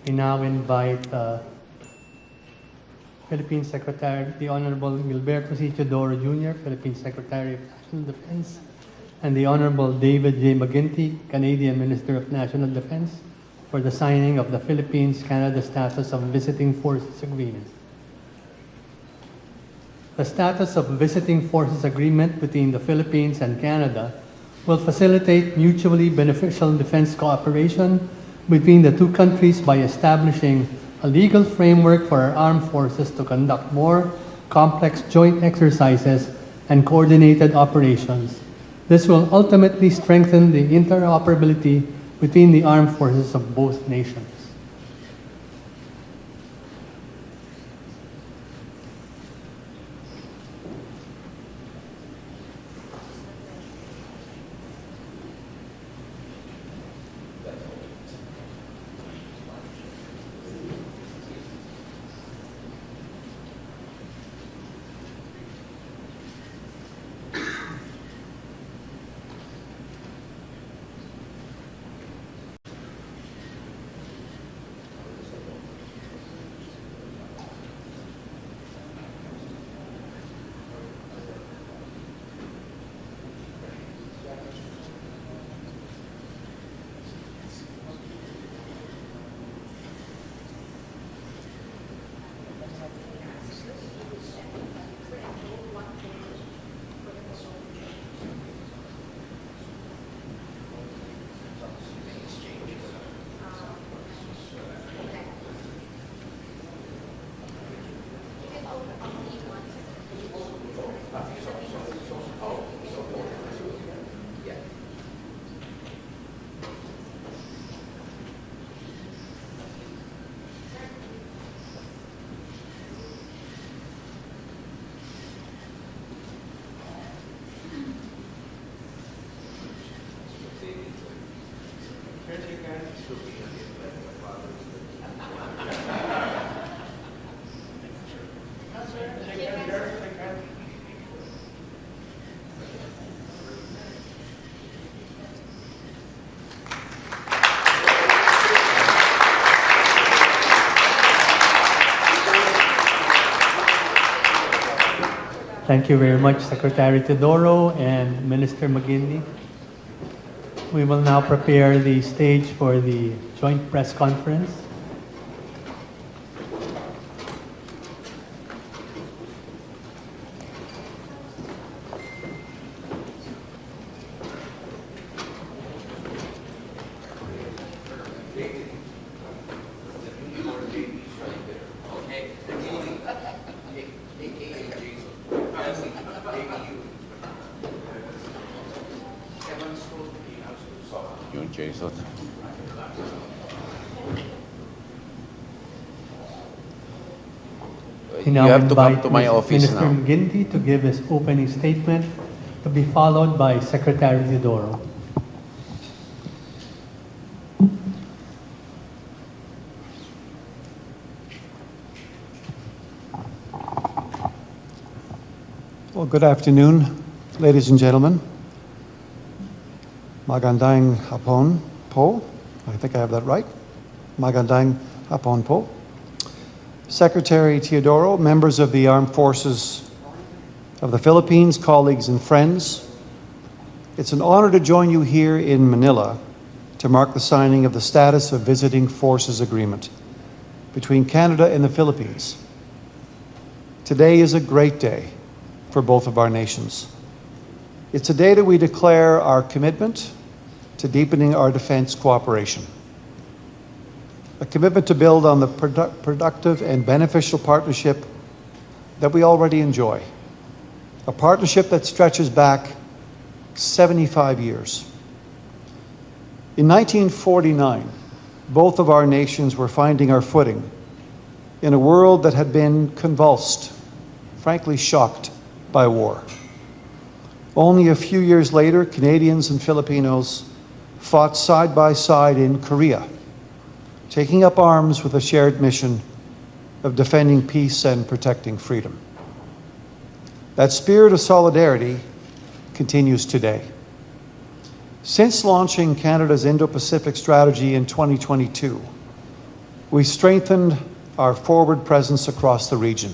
We now invite Philippine Secretary, the Honorable Gilberto Teodoro Jr., Philippine Secretary of National Defense, and the Honorable David J. McGuinty, Canadian Minister of National Defense, for the signing of the Philippines-Canada Status of Visiting Forces Agreement. The Status of Visiting Forces Agreement between the Philippines and Canada will facilitate mutually beneficial defense cooperation between the two countries by establishing a legal framework for our armed forces to conduct more complex joint exercises and coordinated operations. This will ultimately strengthen the interoperability between the armed forces of both nations. Thank you very much, Secretary Teodoro and Minister McGuinty. We will now prepare the stage for the joint press conference. You have to come to my office Minister now. McGuinty to give his opening statement, to be followed by Secretary Teodoro. Well, good afternoon, ladies and gentlemen. Magandang hapon po. I think I have that right. Magandang hapon po. Secretary Teodoro, members of the Armed Forces of the Philippines, colleagues and friends, it's an honor to join you here in Manila to mark the signing of the Status of Visiting Forces Agreement between Canada and the Philippines. Today is a great day for both of our nations. It's a day that we declare our commitment to deepening our defense cooperation. A commitment to build on the productive and beneficial partnership that we already enjoy. A partnership that stretches back 75 years. In 1949, both of our nations were finding our footing in a world that had been convulsed, frankly shocked by war. Only a few years later, Canadians and Filipinos fought side by side in Korea, taking up arms with a shared mission of defending peace and protecting freedom. That spirit of solidarity continues today. Since launching Canada's Indo-Pacific strategy in 2022, We strengthened our forward presence across the region,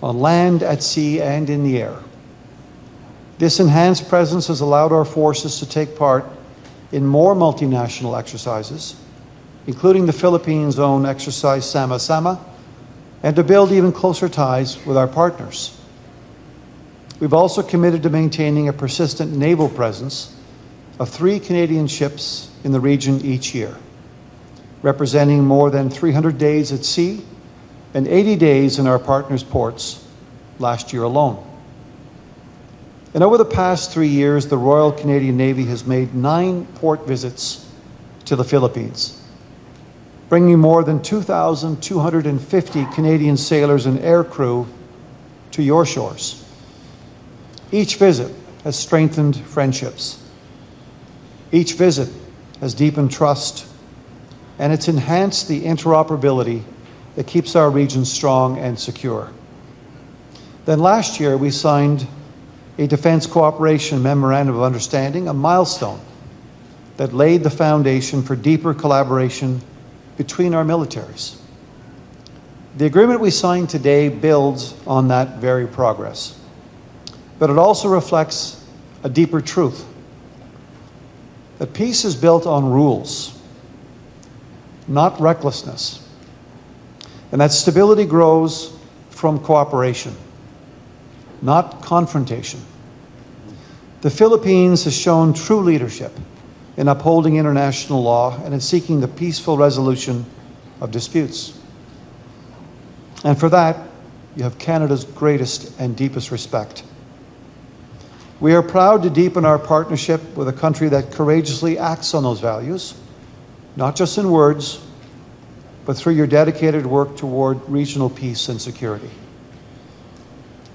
on land, at sea, and in the air. This enhanced presence has allowed our forces to take part in more multinational exercises, including the Philippines' own exercise Sama-Sama, and to build even closer ties with our partners. We've also committed to maintaining a persistent naval presence of 3 Canadian ships in the region each year, representing more than 300 days at sea and 80 days in our partners' ports last year alone. And over the past 3 years, the Royal Canadian Navy has made 9 port visits to the Philippines, bringing more than 2,250 Canadian sailors and aircrew to your shores. Each visit has strengthened friendships. Each visit has deepened trust, and it's enhanced the interoperability that keeps our region strong and secure. Then last year, we signed a Defense Cooperation Memorandum of Understanding, a milestone that laid the foundation for deeper collaboration between our militaries. The agreement we signed today builds on that very progress, but it also reflects a deeper truth, that peace is built on rules, not recklessness, and that stability grows from cooperation, not confrontation. The Philippines has shown true leadership in upholding international law and in seeking the peaceful resolution of disputes. And for that, you have Canada's greatest and deepest respect. We are proud to deepen our partnership with a country that courageously acts on those values, not just in words, but through your dedicated work toward regional peace and security.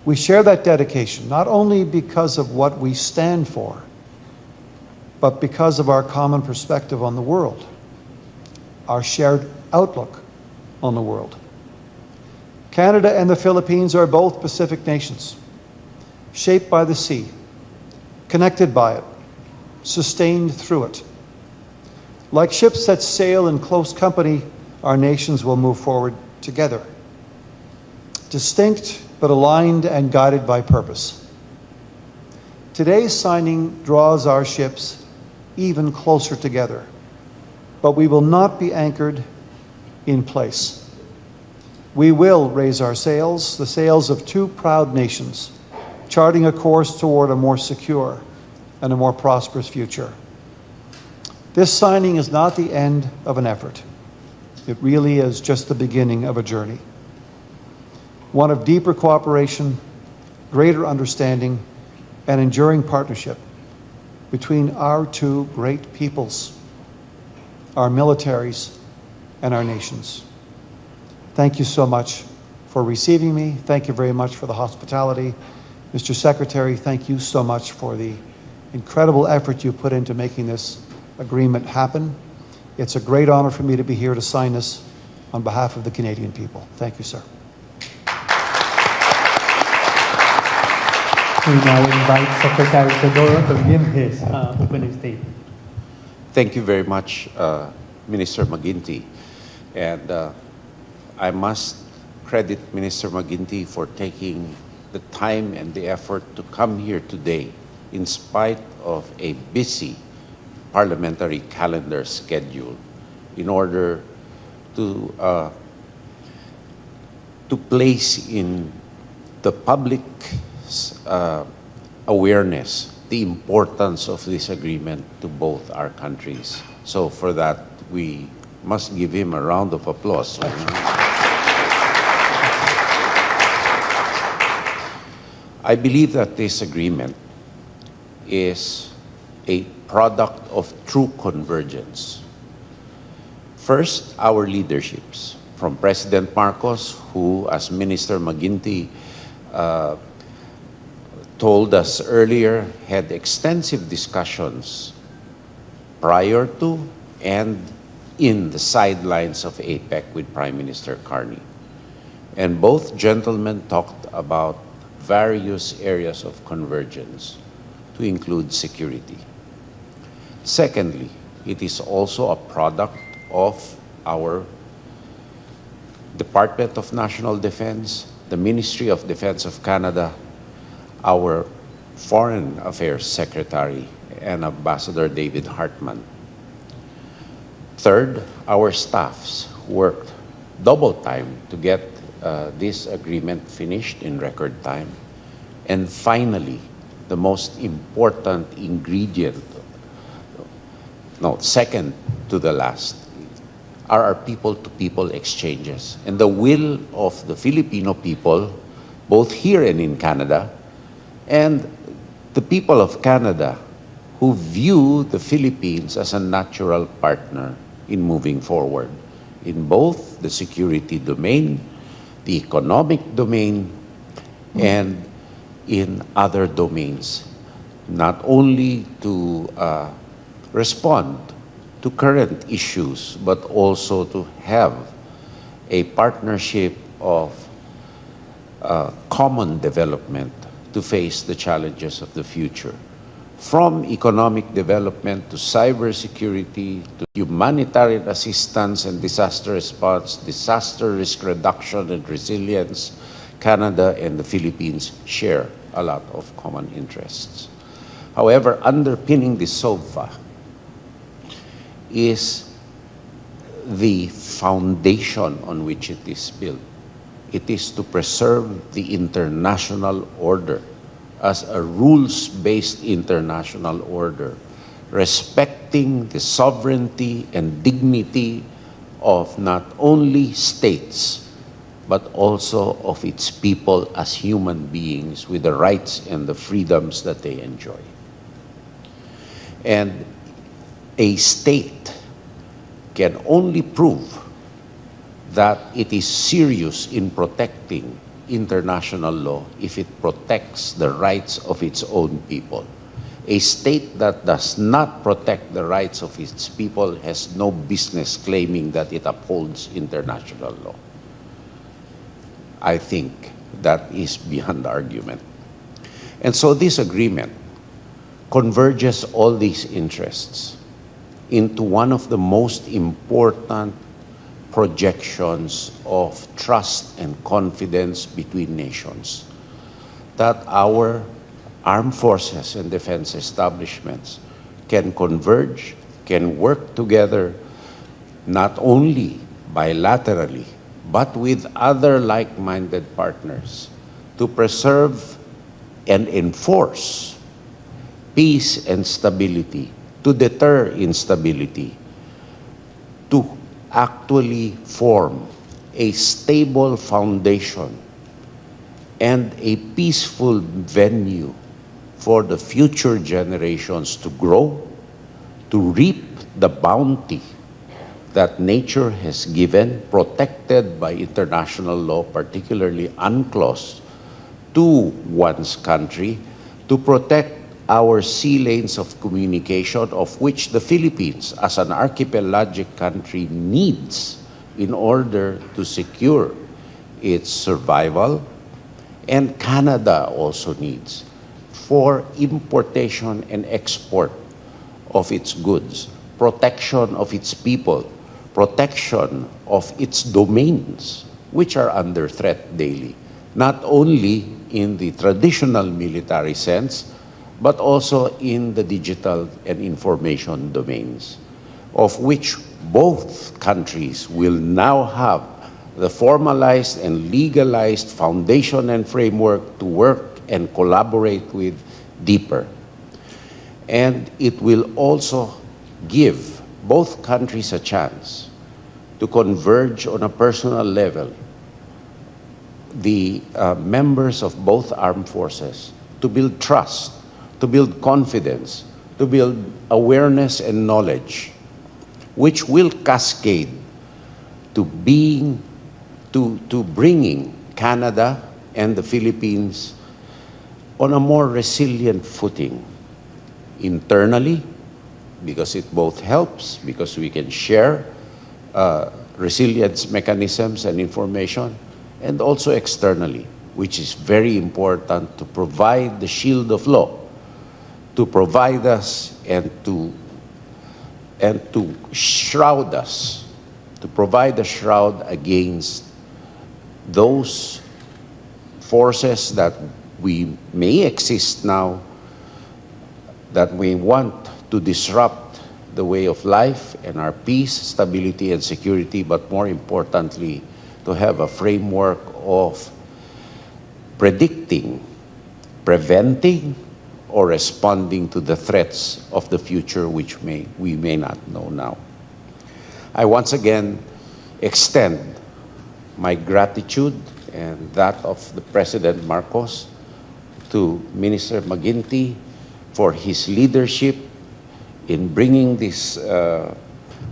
We share that dedication not only because of what we stand for, but because of our common perspective on the world, our shared outlook on the world. Canada and the Philippines are both Pacific nations, shaped by the sea, connected by it, sustained through it. Like ships that sail in close company, our nations will move forward together, distinct but aligned and guided by purpose. Today's signing draws our ships even closer together, but we will not be anchored in place. We will raise our sails, the sails of 2 proud nations, charting a course toward a more secure and a more prosperous future. This signing is not the end of an effort. It really is just the beginning of a journey, one of deeper cooperation, greater understanding, and enduring partnership between our 2 great peoples, our militaries, and our nations. Thank you so much for receiving me. Thank you very much for the hospitality. Mr. Secretary, thank you so much for the incredible effort you put into making this agreement happen. It's a great honor for me to be here to sign this on behalf of the Canadian people. Thank you, sir. We now invite Secretary Teodoro to give his opening statement. Thank you very much, Minister McGuinty. And I must credit Minister McGuinty for taking the time and the effort to come here today in spite of a busy parliamentary calendar schedule in order to place in the public's awareness the importance of this agreement to both our countries. So for that, we must give him a round of applause. I believe that this agreement is a product of true convergence. First, our leaderships, from President Marcos, who, as Minister McGuinty told us earlier, had extensive discussions prior to and in the sidelines of APEC with Prime Minister Carney. And both gentlemen talked about various areas of convergence, to include security. Secondly, it is also a product of our Department of National Defense, the Ministry of Defense of Canada, our Foreign Affairs Secretary, and Ambassador David Hartman. Third, our staffs worked double time to get this agreement finished in record time. And finally, the most important ingredient, no, second to the last, are our people-to-people exchanges and the will of the Filipino people, both here and in Canada, and the people of Canada who view the Philippines as a natural partner in moving forward in both the security domain, the economic domain, and in other domains, not only to respond to current issues, but also to have a partnership of common development to face the challenges of the future. From economic development to cybersecurity to humanitarian assistance and disaster response, disaster risk reduction and resilience, Canada and the Philippines share a lot of common interests. However, underpinning the SOVFA is the foundation on which it is built. It is to preserve the international order as a rules-based international order, respecting the sovereignty and dignity of not only states, but also of its people as human beings with the rights and the freedoms that they enjoy. And a state can only prove that it is serious in protecting international law if it protects the rights of its own people. A state that does not protect the rights of its people has no business claiming that it upholds international law. I think that is beyond argument. And so this agreement converges all these interests into one of the most important projections of trust and confidence between nations, that our armed forces and defense establishments can converge, can work together, not only bilaterally, but with other like-minded partners to preserve and enforce peace and stability, to deter instability, to actually form a stable foundation and a peaceful venue for the future generations to grow, to reap the bounty that nature has given, protected by international law, particularly UNCLOS, to one's country, to protect our sea lanes of communication, of which the Philippines, as an archipelagic country, needs in order to secure its survival, and Canada also needs for importation and export of its goods, protection of its people, protection of its domains, which are under threat daily, not only in the traditional military sense, but also in the digital and information domains, of which both countries will now have the formalized and legalized foundation and framework to work and collaborate with deeper. And it will also give both countries a chance to converge on a personal level, the members of both armed forces, to build trust, to build confidence, to build awareness and knowledge, which will cascade to bringing Canada and the Philippines on a more resilient footing internally, because it both helps, because we can share resilience mechanisms and information, and also externally, which is very important to provide the shield of law, to provide us and to shroud us, to provide a shroud against those forces that we may exist now that we want to disrupt the way of life and our peace, stability, and security, but more importantly, to have a framework of predicting, preventing, or responding to the threats of the future which we may not know now. I once again extend my gratitude and that of the President Marcos to Minister McGuinty for his leadership in bringing this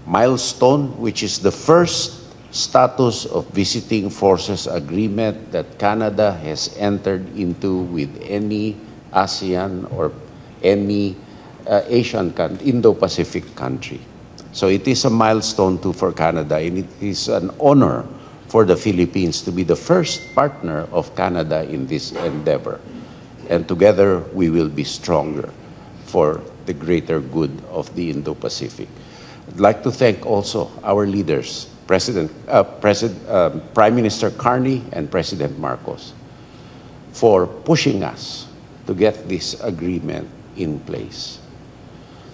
milestone, which is the first status of visiting forces agreement that Canada has entered into with any ASEAN or any Asian Indo-Pacific country. So it is a milestone too for Canada, and it is an honor for the Philippines to be the first partner of Canada in this endeavor. And together we will be stronger for the greater good of the Indo-Pacific. I'd like to thank also our leaders, Prime Minister Carney and President Marcos, for pushing us to get this agreement in place.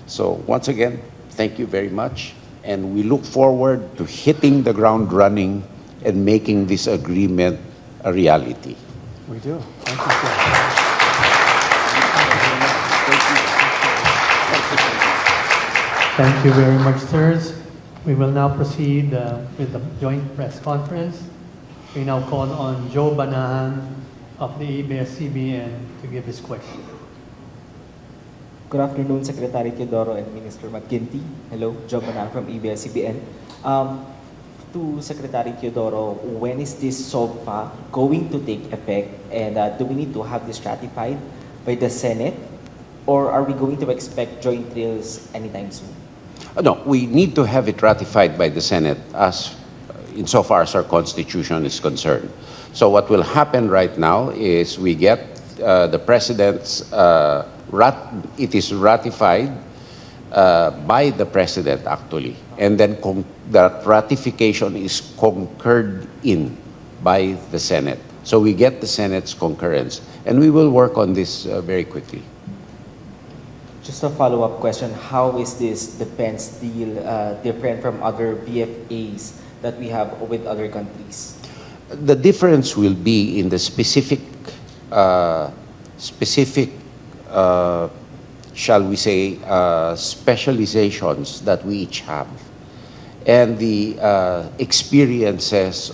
So once again, thank you very much, and we look forward to hitting the ground running and making this agreement a reality. We do. Thank you, sir. Thank you very much, sirs. We will now proceed with the joint press conference. We now call on Joe Banahan of the ABS-CBN to give his question. Good afternoon, Secretary Teodoro and Minister McGuinty. Hello, Joe Banahan from ABS-CBN. To Secretary Teodoro, when is this SOVFA going to take effect, and do we need to have this ratified by the Senate, or are we going to expect joint drills anytime soon? No, we need to have it ratified by the Senate as insofar as our Constitution is concerned. So what will happen right now is we get the President's, it is ratified by the President actually, and then that ratification is concurred in by the Senate. So we get the Senate's concurrence, and we will work on this very quickly. Just a follow-up question, how is this defense deal different from other BFAs that we have with other countries? The difference will be in the specific, shall we say, specializations that we each have, and the experiences,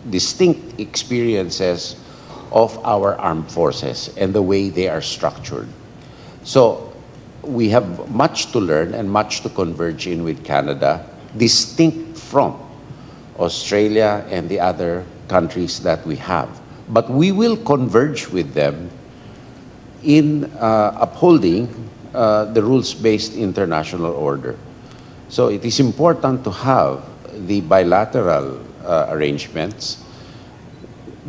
distinct experiences of our armed forces and the way they are structured. So we have much to learn and much to converge in with Canada, distinct from Australia and the other countries that we have. But we will converge with them in upholding the rules-based international order. So it is important to have the bilateral arrangements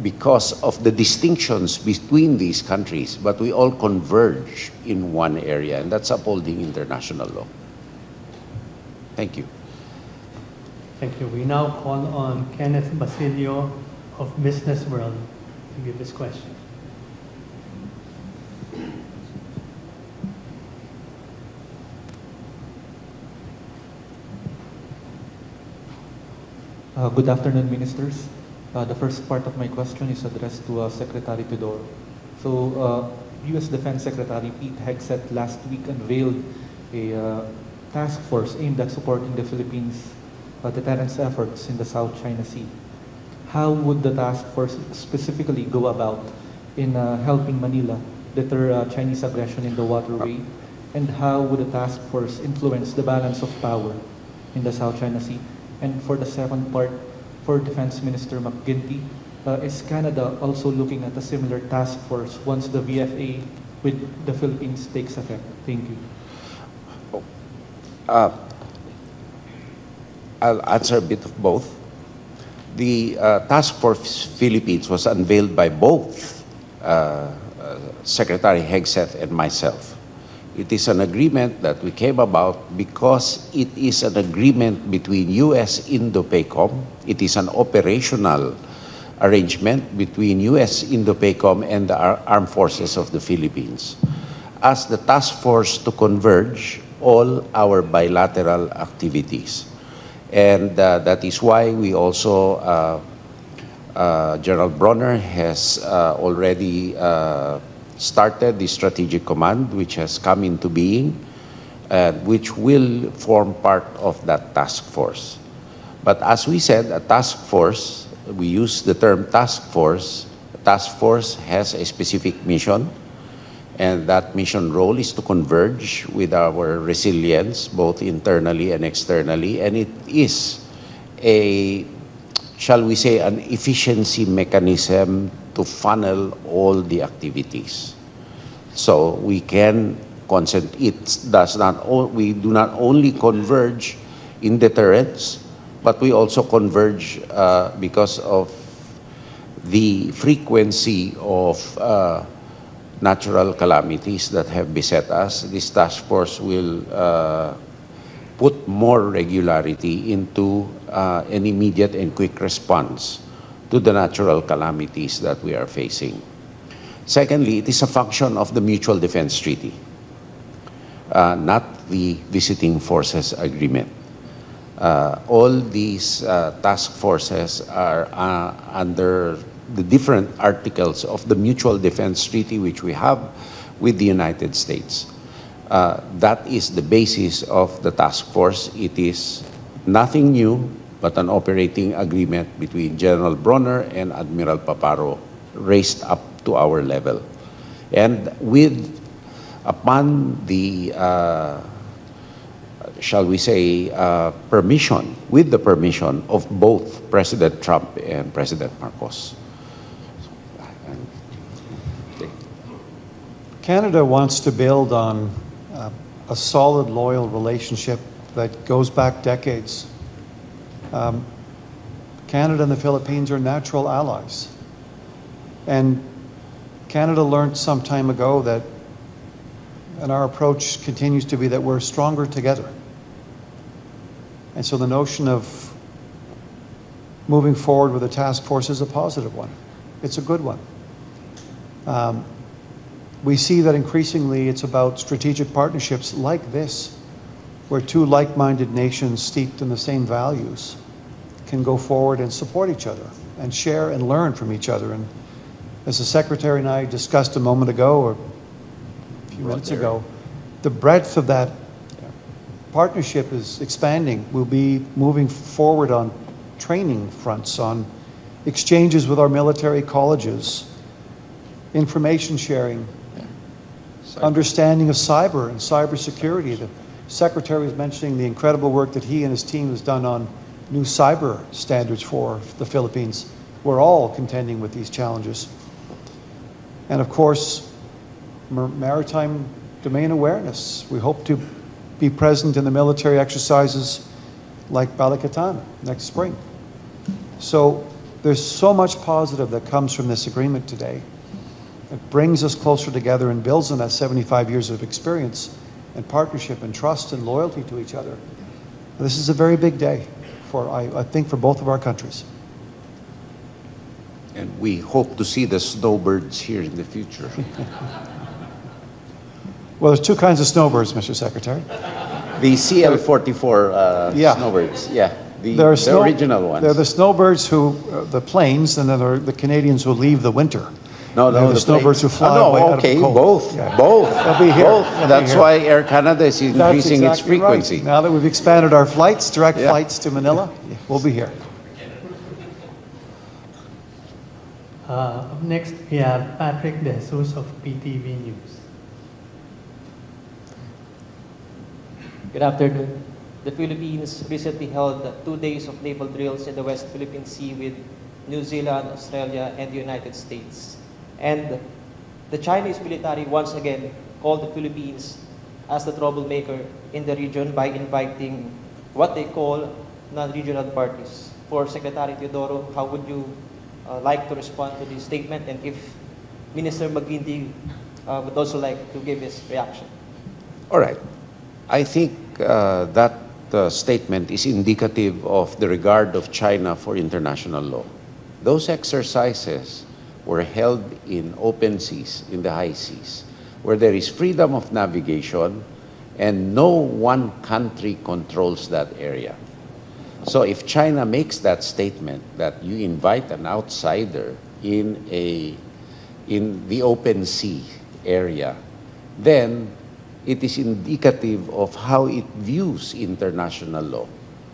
because of the distinctions between these countries, but we all converge in one area, and that's upholding international law. Thank you. Thank you. We now call on Kenneth Basilio of Business World to give his question. Good afternoon, ministers. The first part of my question is addressed to Secretary Teodoro. So, U.S. Defense Secretary Pete Hegseth last week unveiled a task force aimed at supporting the Philippines' deterrence efforts in the South China Sea. How would the task force specifically go about in helping Manila deter Chinese aggression in the waterway? And how would the task force influence the balance of power in the South China Sea? And for the second part, for Defense Minister McGuinty, is Canada also looking at a similar task force once the VFA with the Philippines takes effect? Thank you. I'll answer a bit of both. The Task Force Philippines was unveiled by both Secretary Hegseth and myself. It is an agreement that we came about because it is an agreement between U.S. Indo-PACOM. It is an operational arrangement between U.S. Indo-PACOM and the Armed Forces of the Philippines as the task force to converge all our bilateral activities. And that is why we also, General Bronner has already started the strategic command, which has come into being, which will form part of that task force. But as we said, a task force, we use the term task force. A task force has a specific mission, and that mission role is to converge with our resilience, both internally and externally, and it is a, shall we say, an efficiency mechanism to funnel all the activities. So we can we do not only converge in deterrence, but we also converge because of the frequency of natural calamities that have beset us. This task force will put more regularity into an immediate and quick response to the natural calamities that we are facing. Secondly, it is a function of the Mutual Defense Treaty, not the Visiting Forces Agreement. All these task forces are under the different articles of the Mutual Defense Treaty which we have with the United States. That is the basis of the task force. It is nothing new but an operating agreement between General Bronner and Admiral Paparo raised up to our level. And upon the shall we say, permission, with the permission of both President Trump and President Marcos. Canada wants to build on a solid, loyal relationship that goes back decades. Canada and the Philippines are natural allies. And Canada learned some time ago that, and our approach continues to be, that we're stronger together. And so the notion of moving forward with a task force is a positive one. It's a good one. We see that increasingly it's about strategic partnerships like this, where two like-minded nations steeped in the same values can go forward and support each other and share and learn from each other. And as the Secretary and I discussed a moment ago, or a few minutes ago, the breadth of that partnership is expanding. We'll be moving forward on training fronts, on exchanges with our military colleges, information sharing, understanding of cyber and cybersecurity. The Secretary was mentioning the incredible work that he and his team has done on new cyber standards for the Philippines. We're all contending with these challenges. And of course, maritime domain awareness. We hope to be present in the military exercises like Balikatan next spring. So there's so much positive that comes from this agreement today. It brings us closer together and builds on that 75 years of experience and partnership and trust and loyalty to each other. And this is a very big day for, I think, for both of our countries. And we hope to see the snowbirds here in the future. Well, there's two kinds of snowbirds, Mr. Secretary. The CL-44 Yeah. snowbirds, yeah, the There original ones. They're the snowbirds who, the planes, and then there are the Canadians who leave the winter. No, They're the snowbirds who fly away out of the cold. both, Yeah. both, They'll be here. both. They'll be That's here. why Air Canada is That's increasing its exactly frequency. right. Now that we've expanded our flights, direct Yeah. flights to Manila, we'll be here. Up next, we have Patrick De Jesus of PTV News. Good afternoon. The Philippines recently held 2 days of naval drills in the West Philippine Sea with New Zealand, Australia, and the United States. And the Chinese military once again called the Philippines as the troublemaker in the region by inviting what they call non-regional parties. For Secretary Teodoro, how would you like to respond to this statement, and if Minister McGuinty would also like to give his reaction? All right. I think that statement is indicative of the regard of China for international law. Those exercises were held in open seas, in the high seas, where there is freedom of navigation and no one country controls that area. So if China makes that statement that you invite an outsider in the open sea area, then it is indicative of how it views international law.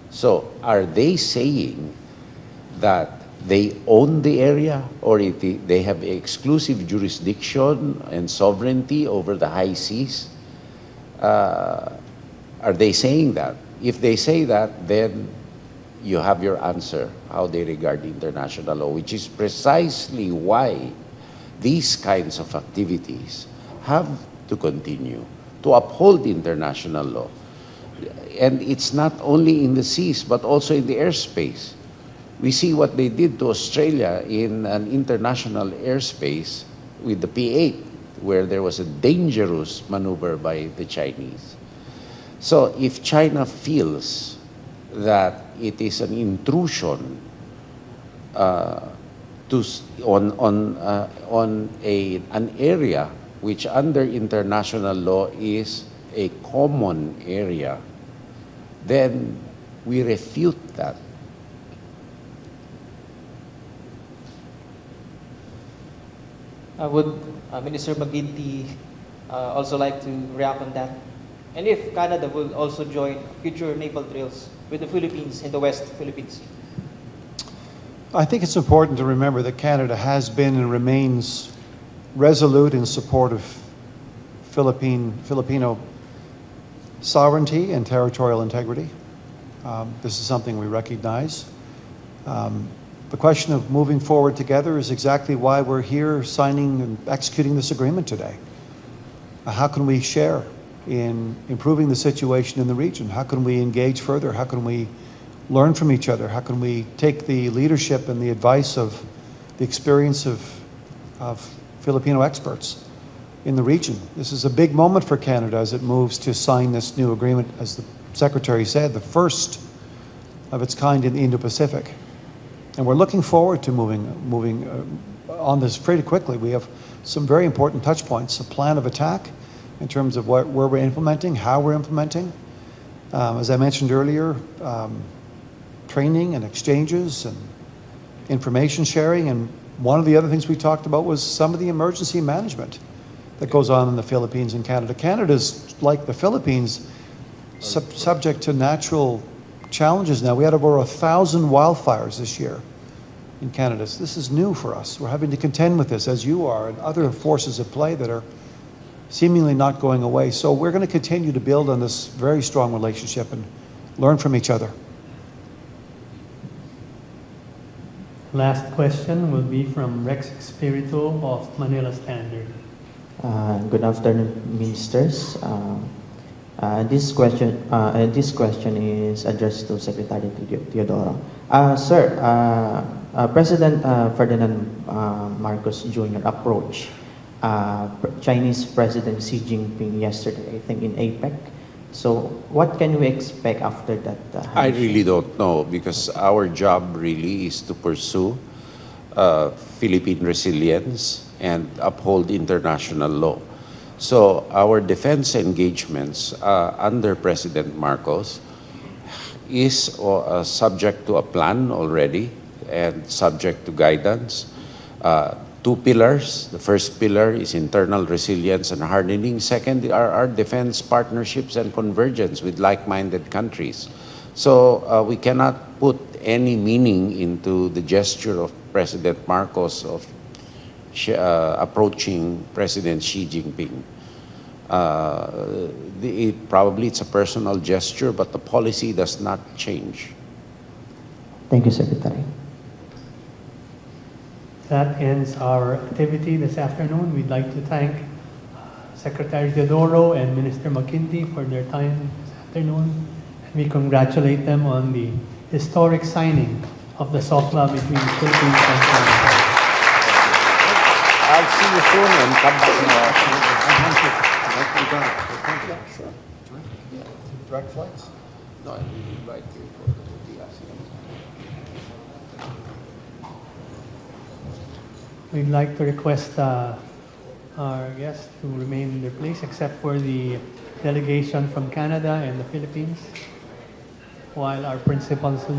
So are they saying that they own the area, or they have exclusive jurisdiction and sovereignty over the high seas? Are they saying that? If they say that, then you have your answer, how they regard international law, which is precisely why these kinds of activities have to continue to uphold international law. And it's not only in the seas, but also in the airspace. We see what they did to Australia in an international airspace with the P-8, where there was a dangerous maneuver by the Chinese. So if China feels that it is an intrusion on an area which under international law is a common area, then we refute that. Would Minister McGuinty also like to react on that? And if Canada will also join future naval drills with the Philippines in the West Philippine Sea? I think it's important to remember that Canada has been and remains resolute in support of Filipino sovereignty and territorial integrity. This is something we recognize. The question of moving forward together is exactly why we're here signing and executing this agreement today. How can we share in improving the situation in the region? How can we engage further? How can we learn from each other? How can we take the leadership and the advice of the experience of Filipino experts in the region? This is a big moment for Canada as it moves to sign this new agreement, as the Secretary said, the first of its kind in the Indo-Pacific. And we're looking forward to moving on this pretty quickly. We have some very important touch points, a plan of attack in terms of where we're implementing, how we're implementing. As I mentioned earlier, training and exchanges and information sharing. And one of the other things we talked about was some of the emergency management that goes on in the Philippines and Canada. Canada's, like the Philippines, subject to natural challenges now. We had over 1,000 wildfires this year in Canada. So this is new for us. We're having to contend with this, as you are, and other forces at play that are seemingly not going away. So we're going to continue to build on this very strong relationship and learn from each other. Last question will be from Rex Espiritu of Manila Standard. Good afternoon, ministers. This question is addressed to Secretary Teodoro. Sir, President Ferdinand Marcos Jr. approached Chinese President Xi Jinping yesterday, I think in APEC. So what can we expect after that? I really don't know, because our job really is to pursue Philippine resilience and uphold international law. So our defense engagements under President Marcos is subject to a plan already and subject to guidance. Two pillars. The first pillar is internal resilience and hardening. Second are our defense partnerships and convergence with like-minded countries. So we cannot put any meaning into the gesture of President Marcos of approaching President Xi Jinping. Probably it's a personal gesture, but the policy does not change. Thank you, Secretary. That ends our activity this afternoon. We'd like to thank Secretary Teodoro and Minister McGuinty for their time this afternoon. And we congratulate them on the historic signing of the SOVFA between the Philippines and Canada. I'll see you soon and come back. Sure. Direct flights? No, I will invite you for the We'd like to request our guests to remain in their place except for the delegation from Canada and the Philippines, while our principals